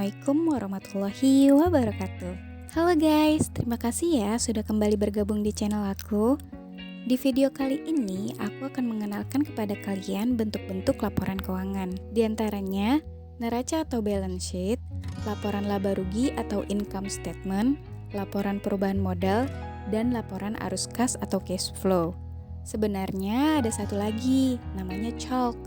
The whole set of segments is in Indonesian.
Assalamualaikum warahmatullahi wabarakatuh. Halo guys, terima kasih ya sudah kembali bergabung di channel aku. Di video kali ini, aku akan mengenalkan kepada kalian bentuk-bentuk laporan keuangan. Di antaranya, neraca atau balance sheet, laporan laba rugi atau income statement, laporan perubahan modal, dan laporan arus kas atau cash flow. Sebenarnya ada satu lagi, namanya chalk,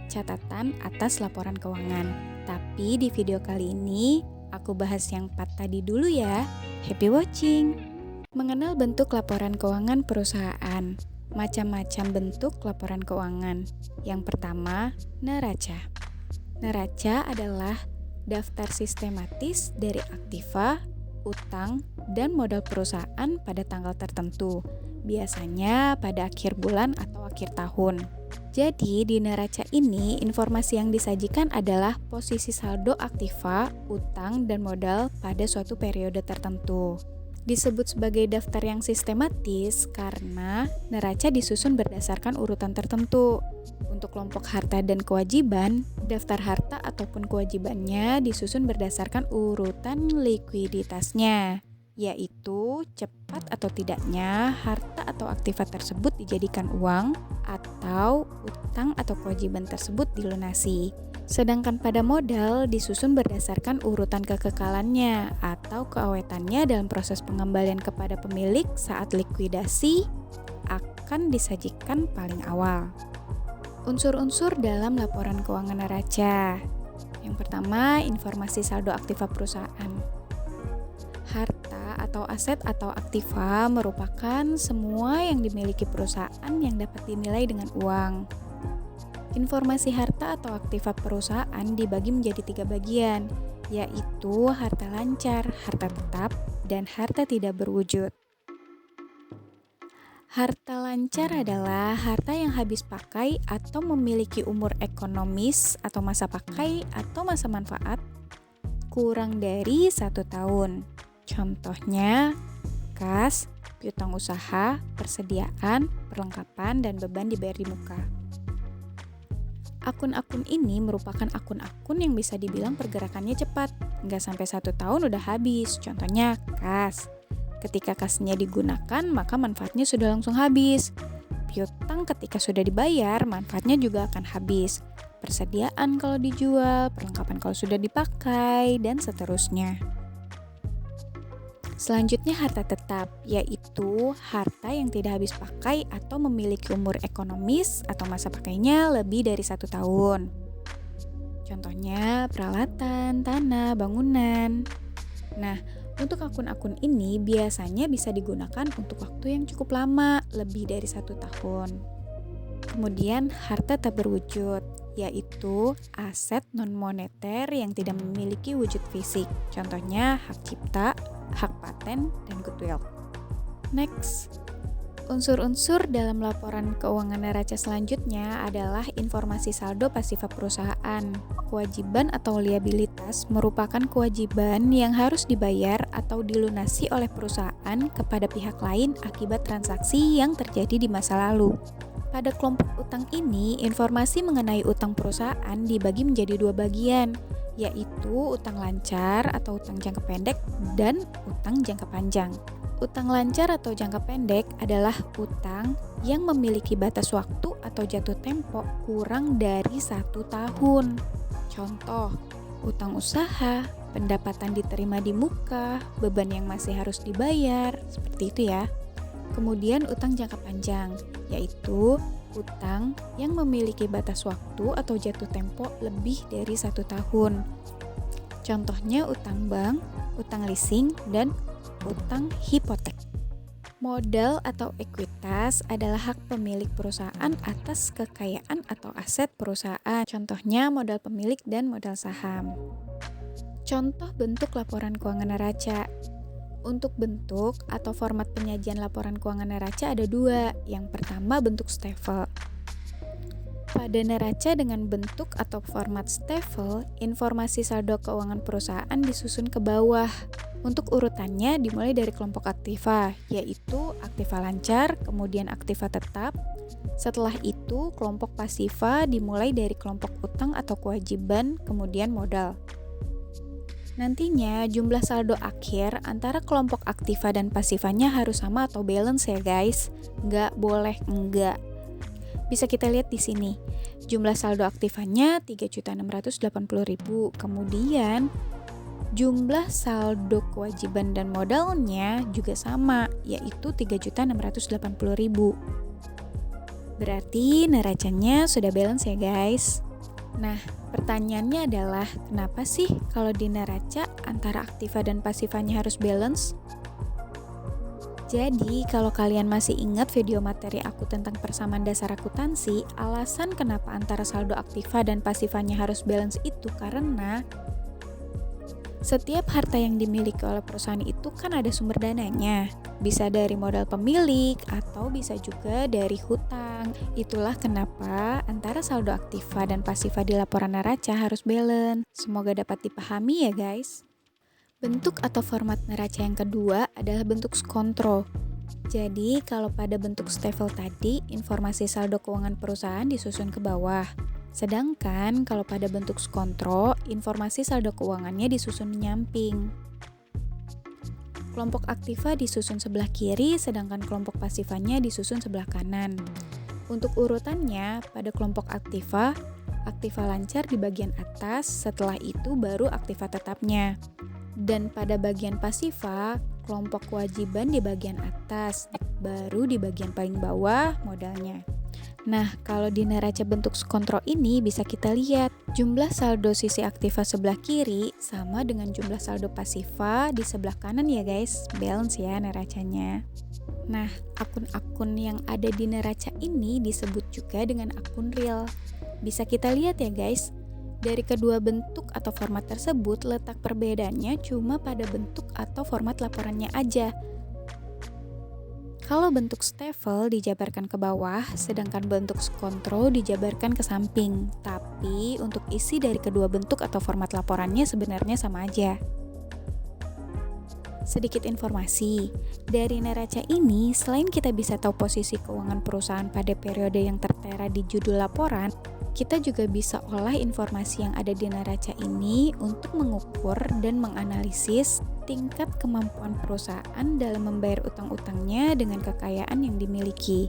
catatan atas laporan keuangan. Tapi di video kali ini, aku bahas yang 4 tadi dulu ya. Happy watching! Mengenal bentuk laporan keuangan perusahaan. Macam-macam bentuk laporan keuangan. Yang pertama, neraca. Neraca adalah daftar sistematis dari aktiva, utang, dan modal perusahaan pada tanggal tertentu. Biasanya pada akhir bulan atau akhir tahun. Jadi, di neraca ini, informasi yang disajikan adalah posisi saldo aktiva, utang, dan modal pada suatu periode tertentu. Disebut sebagai daftar yang sistematis karena neraca disusun berdasarkan urutan tertentu. Untuk kelompok harta dan kewajiban, daftar harta ataupun kewajibannya disusun berdasarkan urutan likuiditasnya, yaitu cepat atau tidaknya harta atau aktiva tersebut dijadikan uang atau utang atau kewajiban tersebut dilunasi. Sedangkan pada modal disusun berdasarkan urutan kekekalannya atau keawetannya dalam proses pengembalian kepada pemilik saat likuidasi akan disajikan paling awal. Unsur-unsur dalam laporan keuangan neraca. Yang pertama, informasi saldo aktiva perusahaan. Harta atau aset atau aktiva merupakan semua yang dimiliki perusahaan yang dapat dinilai dengan uang. Informasi harta atau aktiva perusahaan dibagi menjadi 3 bagian, yaitu harta lancar, harta tetap, dan harta tidak berwujud. Harta lancar adalah harta yang habis pakai atau memiliki umur ekonomis atau masa pakai atau masa manfaat kurang dari 1 tahun. Contohnya, kas, piutang usaha, persediaan, perlengkapan, dan beban dibayar di muka. Akun-akun ini merupakan akun-akun yang bisa dibilang pergerakannya cepat, nggak sampai 1 tahun udah habis. Contohnya, kas. Ketika kasnya digunakan, maka manfaatnya sudah langsung habis. Piutang ketika sudah dibayar, manfaatnya juga akan habis. Persediaan kalau dijual, perlengkapan kalau sudah dipakai, dan seterusnya. Selanjutnya harta tetap, yaitu harta yang tidak habis pakai atau memiliki umur ekonomis atau masa pakainya lebih dari 1 tahun. Contohnya peralatan, tanah, bangunan. Nah, untuk akun-akun ini biasanya bisa digunakan untuk waktu yang cukup lama, lebih dari 1 tahun. Kemudian harta tak berwujud, yaitu aset non-moneter yang tidak memiliki wujud fisik. Contohnya hak cipta, hak paten, dan goodwill. Next, unsur-unsur dalam laporan keuangan neraca selanjutnya adalah informasi saldo pasifa perusahaan. Kewajiban atau liabilitas merupakan kewajiban yang harus dibayar atau dilunasi oleh perusahaan kepada pihak lain akibat transaksi yang terjadi di masa lalu. Pada kelompok utang ini, informasi mengenai utang perusahaan dibagi menjadi 2 bagian, yaitu utang lancar atau utang jangka pendek dan utang jangka panjang. Utang lancar atau jangka pendek adalah utang yang memiliki batas waktu atau jatuh tempo kurang dari 1 tahun. Contoh, utang usaha, pendapatan diterima di muka, beban yang masih harus dibayar, seperti itu ya. Kemudian utang jangka panjang, yaitu utang yang memiliki batas waktu atau jatuh tempo lebih dari 1 tahun. Contohnya utang bank, utang leasing, dan utang hipotek. Modal atau ekuitas adalah hak pemilik perusahaan atas kekayaan atau aset perusahaan. Contohnya modal pemilik dan modal saham. Contoh bentuk laporan keuangan neraca. Untuk bentuk atau format penyajian laporan keuangan neraca ada 2. Yang pertama bentuk stafel. Pada neraca dengan bentuk atau format stafel, informasi saldo keuangan perusahaan disusun ke bawah. Untuk urutannya dimulai dari kelompok aktiva, yaitu aktiva lancar, kemudian aktiva tetap. Setelah itu, kelompok pasiva dimulai dari kelompok utang atau kewajiban, kemudian modal. Nantinya jumlah saldo akhir antara kelompok aktiva dan pasifanya harus sama atau balance ya guys. Nggak boleh enggak. Bisa kita lihat di sini. Jumlah saldo aktivanya 3.680.000. Kemudian jumlah saldo kewajiban dan modalnya juga sama, yaitu 3.680.000. Berarti neracanya sudah balance ya guys. Nah, pertanyaannya adalah kenapa sih kalau di neraca antara aktiva dan pasifanya harus balance? Jadi, kalau kalian masih ingat video materi aku tentang persamaan dasar akuntansi, alasan kenapa antara saldo aktiva dan pasifanya harus balance itu karena setiap harta yang dimiliki oleh perusahaan itu kan ada sumber dananya. Bisa dari modal pemilik atau bisa juga dari hutang. Itulah kenapa antara saldo aktiva dan pasifa di laporan neraca harus balance. Semoga dapat dipahami ya guys. Bentuk atau format neraca yang kedua adalah bentuk skontro. Jadi kalau pada bentuk stafel tadi, informasi saldo keuangan perusahaan disusun ke bawah. Sedangkan kalau pada bentuk skontro, informasi saldo keuangannya disusun menyamping. Kelompok aktiva disusun sebelah kiri, sedangkan kelompok pasifanya disusun sebelah kanan. Untuk urutannya, pada kelompok aktiva, aktiva lancar di bagian atas, setelah itu baru aktiva tetapnya. Dan pada bagian pasifa, kelompok kewajiban di bagian atas, baru di bagian paling bawah modalnya. Nah, kalau di neraca bentuk skontro ini bisa kita lihat jumlah saldo sisi aktiva sebelah kiri sama dengan jumlah saldo pasifa di sebelah kanan ya guys, balance ya neracanya. Nah, akun-akun yang ada di neraca ini disebut juga dengan akun real. Bisa kita lihat ya guys, dari kedua bentuk atau format tersebut letak perbedaannya cuma pada bentuk atau format laporannya aja. Kalau bentuk stafel dijabarkan ke bawah, sedangkan bentuk skontro dijabarkan ke samping. Tapi untuk isi dari kedua bentuk atau format laporannya sebenarnya sama aja. Sedikit informasi, dari neraca ini selain kita bisa tahu posisi keuangan perusahaan pada periode yang tertera di judul laporan, kita juga bisa olah informasi yang ada di neraca ini untuk mengukur dan menganalisis tingkat kemampuan perusahaan dalam membayar utang-utangnya dengan kekayaan yang dimiliki.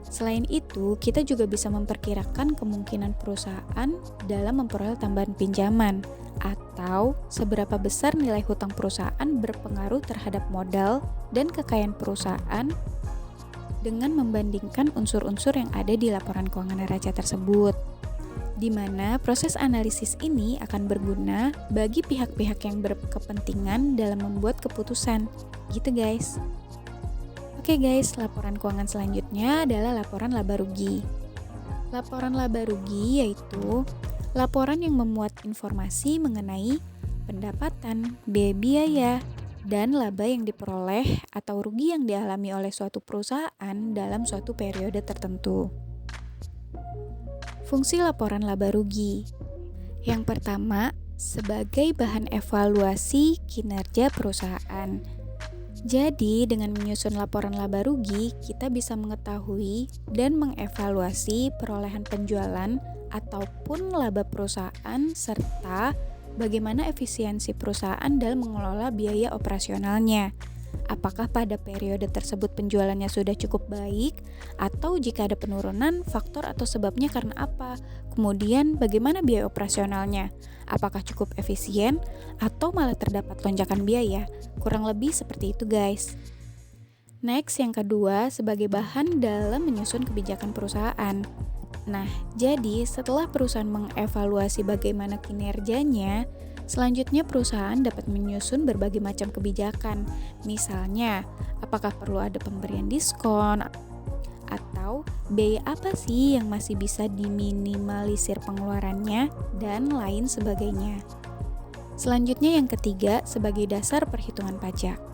Selain itu, kita juga bisa memperkirakan kemungkinan perusahaan dalam memperoleh tambahan pinjaman atau seberapa besar nilai hutang perusahaan berpengaruh terhadap modal dan kekayaan perusahaan dengan membandingkan unsur-unsur yang ada di laporan keuangan neraca tersebut, di mana proses analisis ini akan berguna bagi pihak-pihak yang berkepentingan dalam membuat keputusan. Gitu guys. Oke guys, laporan keuangan selanjutnya adalah laporan laba rugi. Laporan laba rugi yaitu laporan yang memuat informasi mengenai pendapatan, biaya, dan laba yang diperoleh atau rugi yang dialami oleh suatu perusahaan dalam suatu periode tertentu. Fungsi laporan laba rugi. Yang pertama, sebagai bahan evaluasi kinerja perusahaan. Jadi, dengan menyusun laporan laba rugi, kita bisa mengetahui dan mengevaluasi perolehan penjualan ataupun laba perusahaan serta bagaimana efisiensi perusahaan dalam mengelola biaya operasionalnya. Apakah pada periode tersebut penjualannya sudah cukup baik, atau jika ada penurunan, faktor atau sebabnya karena apa? Kemudian bagaimana biaya operasionalnya? Apakah cukup efisien, atau malah terdapat lonjakan biaya? Kurang lebih seperti itu guys. Next, yang kedua, sebagai bahan dalam menyusun kebijakan perusahaan. Nah, jadi setelah perusahaan mengevaluasi bagaimana kinerjanya, selanjutnya perusahaan dapat menyusun berbagai macam kebijakan. Misalnya, apakah perlu ada pemberian diskon, atau biaya apa sih yang masih bisa diminimalisir pengeluarannya, dan lain sebagainya. Selanjutnya yang ketiga, sebagai dasar perhitungan pajak.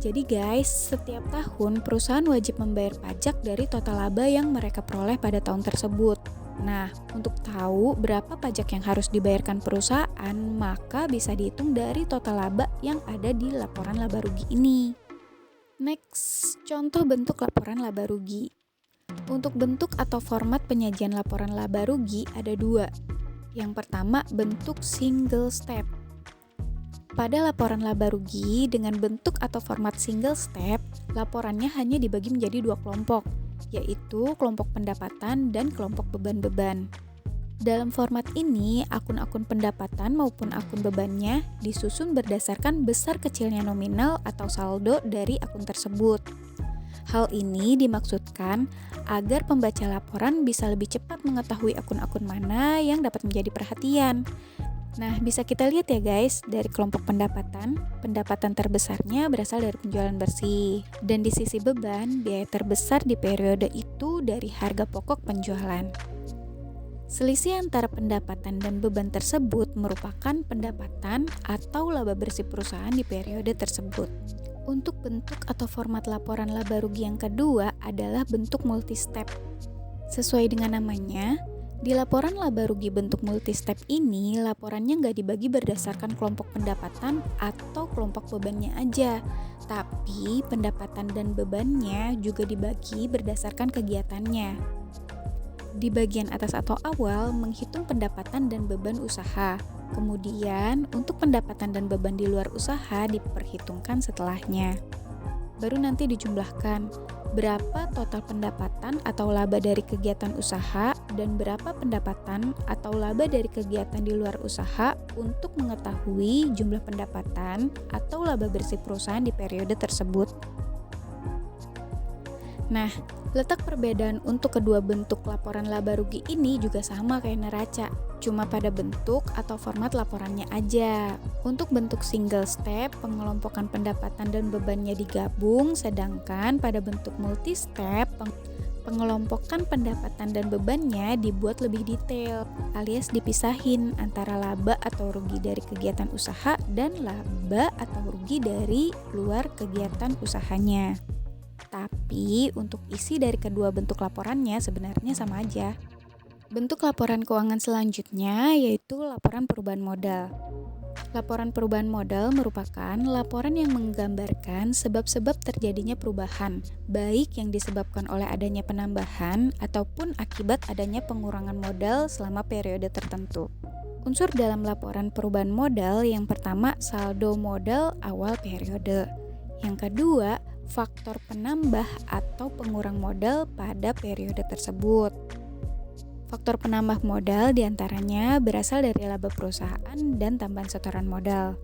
Jadi guys, setiap tahun perusahaan wajib membayar pajak dari total laba yang mereka peroleh pada tahun tersebut. Nah, untuk tahu berapa pajak yang harus dibayarkan perusahaan, maka bisa dihitung dari total laba yang ada di laporan laba rugi ini. Next, contoh bentuk laporan laba rugi. Untuk bentuk atau format penyajian laporan laba rugi ada dua. Yang pertama, bentuk single step. Pada laporan laba rugi dengan bentuk atau format single step, laporannya hanya dibagi menjadi dua kelompok, yaitu kelompok pendapatan dan kelompok beban-beban. Dalam format ini, akun-akun pendapatan maupun akun bebannya disusun berdasarkan besar kecilnya nominal atau saldo dari akun tersebut. Hal ini dimaksudkan agar pembaca laporan bisa lebih cepat mengetahui akun-akun mana yang dapat menjadi perhatian. Nah, bisa kita lihat ya guys, dari kelompok pendapatan terbesarnya berasal dari penjualan bersih. Dan di sisi beban, biaya terbesar di periode itu dari harga pokok penjualan. Selisih antara pendapatan dan beban tersebut merupakan pendapatan atau laba bersih perusahaan di periode tersebut. Untuk bentuk atau format laporan laba rugi yang kedua adalah bentuk multi-step. Sesuai dengan namanya, di laporan laba rugi bentuk multi-step ini, laporannya nggak dibagi berdasarkan kelompok pendapatan atau kelompok bebannya aja, tapi pendapatan dan bebannya juga dibagi berdasarkan kegiatannya. Di bagian atas atau awal, menghitung pendapatan dan beban usaha. Kemudian, untuk pendapatan dan beban di luar usaha diperhitungkan setelahnya. Baru nanti dijumlahkan berapa total pendapatan atau laba dari kegiatan usaha dan berapa pendapatan atau laba dari kegiatan di luar usaha untuk mengetahui jumlah pendapatan atau laba bersih perusahaan di periode tersebut. Nah, letak perbedaan untuk kedua bentuk laporan laba rugi ini juga sama kayak neraca, cuma pada bentuk atau format laporannya aja. Untuk bentuk single step, pengelompokan pendapatan dan bebannya digabung, sedangkan pada bentuk multi step, pengelompokan pendapatan dan bebannya dibuat lebih detail, alias dipisahin antara laba atau rugi dari kegiatan usaha dan laba atau rugi dari luar kegiatan usahanya. Tapi untuk isi dari kedua bentuk laporannya sebenarnya sama aja. Bentuk laporan keuangan selanjutnya yaitu laporan perubahan modal. Laporan perubahan modal merupakan laporan yang menggambarkan sebab-sebab terjadinya perubahan, baik yang disebabkan oleh adanya penambahan ataupun akibat adanya pengurangan modal selama periode tertentu. Unsur dalam laporan perubahan modal yang pertama saldo modal awal periode. Yang kedua, faktor penambah atau pengurang modal pada periode tersebut. Faktor penambah modal diantaranya berasal dari laba perusahaan dan tambahan setoran modal.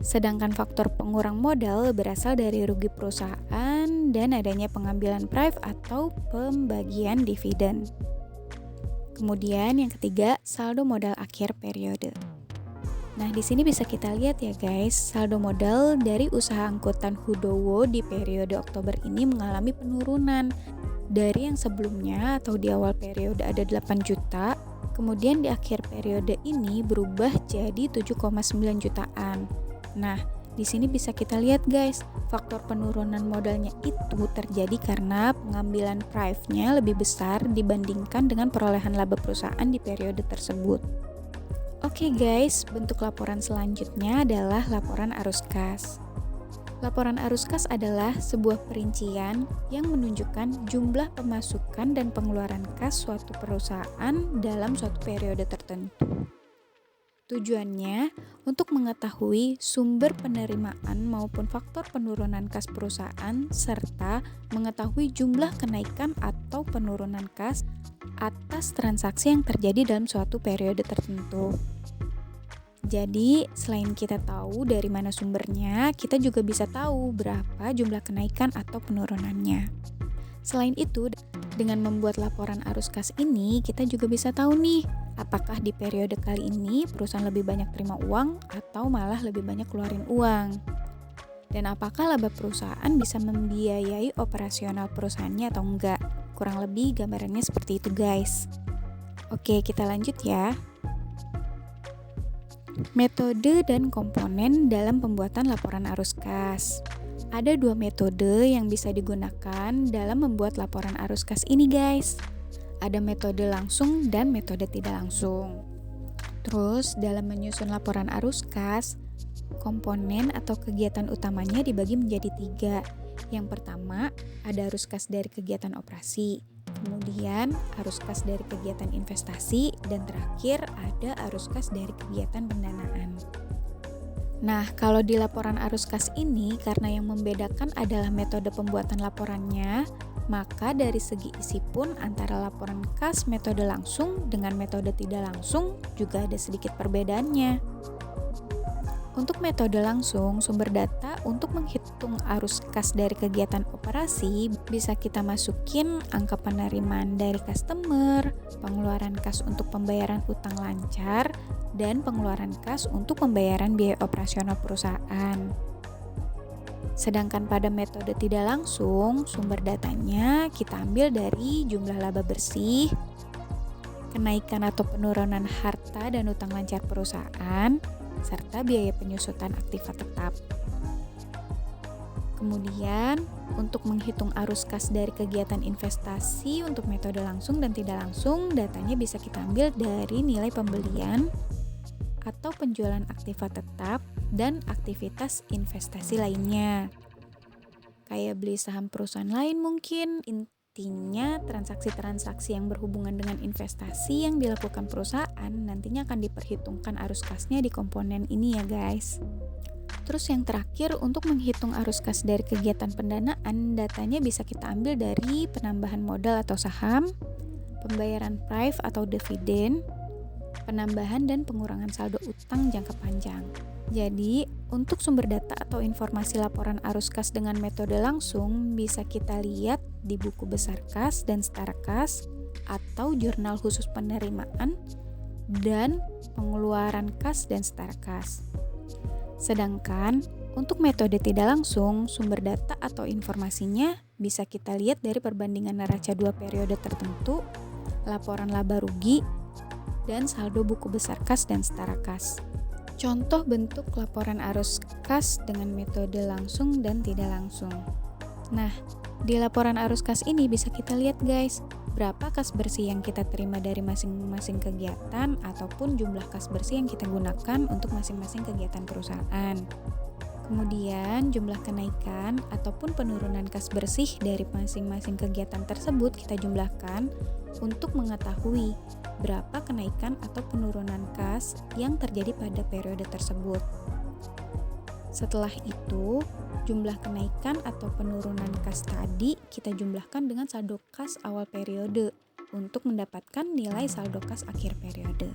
Sedangkan faktor pengurang modal berasal dari rugi perusahaan dan adanya pengambilan pref atau pembagian dividen. Kemudian yang ketiga, saldo modal akhir periode. Nah, di sini bisa kita lihat ya guys, saldo modal dari usaha angkutan Hudowo di periode Oktober ini mengalami penurunan dari yang sebelumnya atau di awal periode ada 8 juta, kemudian di akhir periode ini berubah jadi 7,9 jutaan. Nah, di sini bisa kita lihat guys, faktor penurunan modalnya itu terjadi karena pengambilan pref-nya lebih besar dibandingkan dengan perolehan laba perusahaan di periode tersebut. Oke guys, bentuk laporan selanjutnya adalah laporan arus kas. Laporan arus kas adalah sebuah perincian yang menunjukkan jumlah pemasukan dan pengeluaran kas suatu perusahaan dalam suatu periode tertentu. Tujuannya untuk mengetahui sumber penerimaan maupun faktor penurunan kas perusahaan serta mengetahui jumlah kenaikan atau penurunan kas atas transaksi yang terjadi dalam suatu periode tertentu. Jadi, selain kita tahu dari mana sumbernya, kita juga bisa tahu berapa jumlah kenaikan atau penurunannya. Selain itu, dengan membuat laporan arus kas ini, kita juga bisa tahu nih, apakah di periode kali ini perusahaan lebih banyak terima uang atau malah lebih banyak keluarin uang. Dan apakah laba perusahaan bisa membiayai operasional perusahaannya atau enggak. Kurang lebih gambarannya seperti itu guys. Oke, kita lanjut ya. Metode dan komponen dalam pembuatan laporan arus kas. Ada dua metode yang bisa digunakan dalam membuat laporan arus kas ini guys. Ada metode langsung dan metode tidak langsung. Terus dalam menyusun laporan arus kas, komponen atau kegiatan utamanya dibagi menjadi 3. Yang pertama, ada arus kas dari kegiatan operasi. Kemudian arus kas dari kegiatan investasi, dan terakhir ada arus kas dari kegiatan pendanaan. Nah, kalau di laporan arus kas ini, karena yang membedakan adalah metode pembuatan laporannya, maka dari segi isi pun antara laporan kas metode langsung dengan metode tidak langsung juga ada sedikit perbedaannya. Untuk metode langsung, sumber data untuk menghitung arus kas dari kegiatan operasi bisa kita masukin angka penerimaan dari customer, pengeluaran kas untuk pembayaran utang lancar, dan pengeluaran kas untuk pembayaran biaya operasional perusahaan. Sedangkan pada metode tidak langsung, sumber datanya kita ambil dari jumlah laba bersih, kenaikan atau penurunan harta dan utang lancar perusahaan, serta biaya penyusutan aktiva tetap. Kemudian, untuk menghitung arus kas dari kegiatan investasi untuk metode langsung dan tidak langsung, datanya bisa kita ambil dari nilai pembelian atau penjualan aktiva tetap dan aktivitas investasi lainnya. Kayak beli saham perusahaan lain mungkin. Intinya, transaksi-transaksi yang berhubungan dengan investasi yang dilakukan perusahaan nantinya akan diperhitungkan arus kasnya di komponen ini ya guys. Terus yang terakhir, untuk menghitung arus kas dari kegiatan pendanaan, datanya bisa kita ambil dari penambahan modal atau saham, pembayaran PRIV atau dividen, penambahan dan pengurangan saldo utang jangka panjang. Jadi, untuk sumber data atau informasi laporan arus kas dengan metode langsung bisa kita lihat di buku besar kas dan setara kas atau jurnal khusus penerimaan dan pengeluaran kas dan setara kas. Sedangkan untuk metode tidak langsung, sumber data atau informasinya bisa kita lihat dari perbandingan neraca 2 periode tertentu, laporan laba rugi, dan saldo buku besar kas dan setara kas. Contoh bentuk laporan arus kas dengan metode langsung dan tidak langsung. Nah, di laporan arus kas ini bisa kita lihat guys, berapa kas bersih yang kita terima dari masing-masing kegiatan ataupun jumlah kas bersih yang kita gunakan untuk masing-masing kegiatan perusahaan. Kemudian jumlah kenaikan ataupun penurunan kas bersih dari masing-masing kegiatan tersebut kita jumlahkan untuk mengetahui berapa kenaikan atau penurunan kas yang terjadi pada periode tersebut. Setelah itu, jumlah kenaikan atau penurunan kas tadi kita jumlahkan dengan saldo kas awal periode untuk mendapatkan nilai saldo kas akhir periode.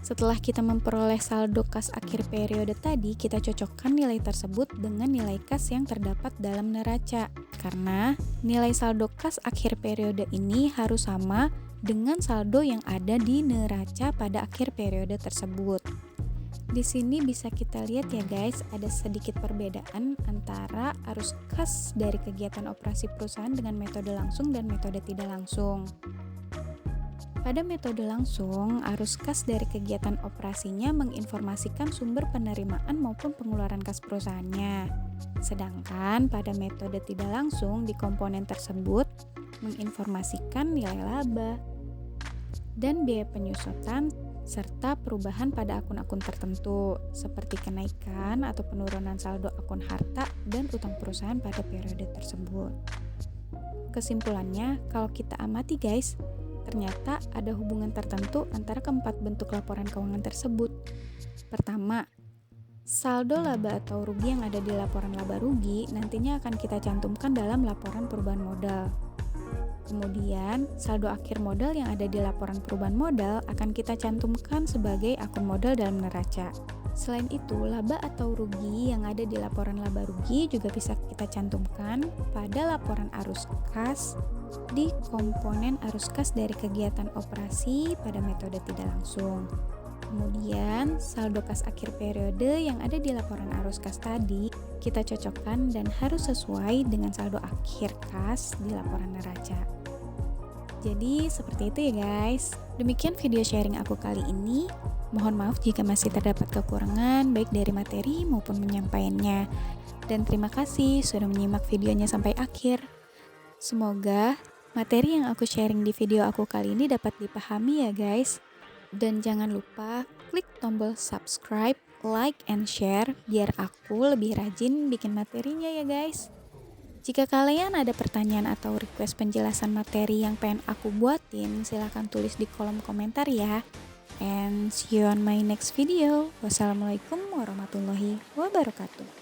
Setelah kita memperoleh saldo kas akhir periode tadi, kita cocokkan nilai tersebut dengan nilai kas yang terdapat dalam neraca. Karena nilai saldo kas akhir periode ini harus sama dengan saldo yang ada di neraca pada akhir periode tersebut. Di sini bisa kita lihat ya guys, ada sedikit perbedaan antara arus kas dari kegiatan operasi perusahaan dengan metode langsung dan metode tidak langsung. Pada metode langsung, arus kas dari kegiatan operasinya menginformasikan sumber penerimaan maupun pengeluaran kas perusahaannya. Sedangkan pada metode tidak langsung, di komponen tersebut menginformasikan nilai laba dan biaya penyusutan serta perubahan pada akun-akun tertentu seperti kenaikan atau penurunan saldo akun harta dan utang perusahaan pada periode tersebut. Kesimpulannya, kalau kita amati guys, ternyata ada hubungan tertentu antara keempat bentuk laporan keuangan tersebut. Pertama, saldo laba atau rugi yang ada di laporan laba rugi nantinya akan kita cantumkan dalam laporan perubahan modal. Kemudian, saldo akhir modal yang ada di laporan perubahan modal akan kita cantumkan sebagai akun modal dalam neraca. Selain itu, laba atau rugi yang ada di laporan laba rugi juga bisa kita cantumkan pada laporan arus kas di komponen arus kas dari kegiatan operasi pada metode tidak langsung. Kemudian, saldo kas akhir periode yang ada di laporan arus kas tadi kita cocokkan dan harus sesuai dengan saldo akhir kas di laporan neraca. Jadi, seperti itu ya guys. Demikian video sharing aku kali ini. Mohon maaf jika masih terdapat kekurangan baik dari materi maupun penyampaiannya. Dan terima kasih sudah menyimak videonya sampai akhir. Semoga materi yang aku sharing di video aku kali ini dapat dipahami ya guys. Dan jangan lupa klik tombol subscribe, like, and share biar aku lebih rajin bikin materinya ya guys. Jika kalian ada pertanyaan atau request penjelasan materi yang pengen aku buatin, silahkan tulis di kolom komentar ya. And see you on my next video. Wassalamualaikum warahmatullahi wabarakatuh.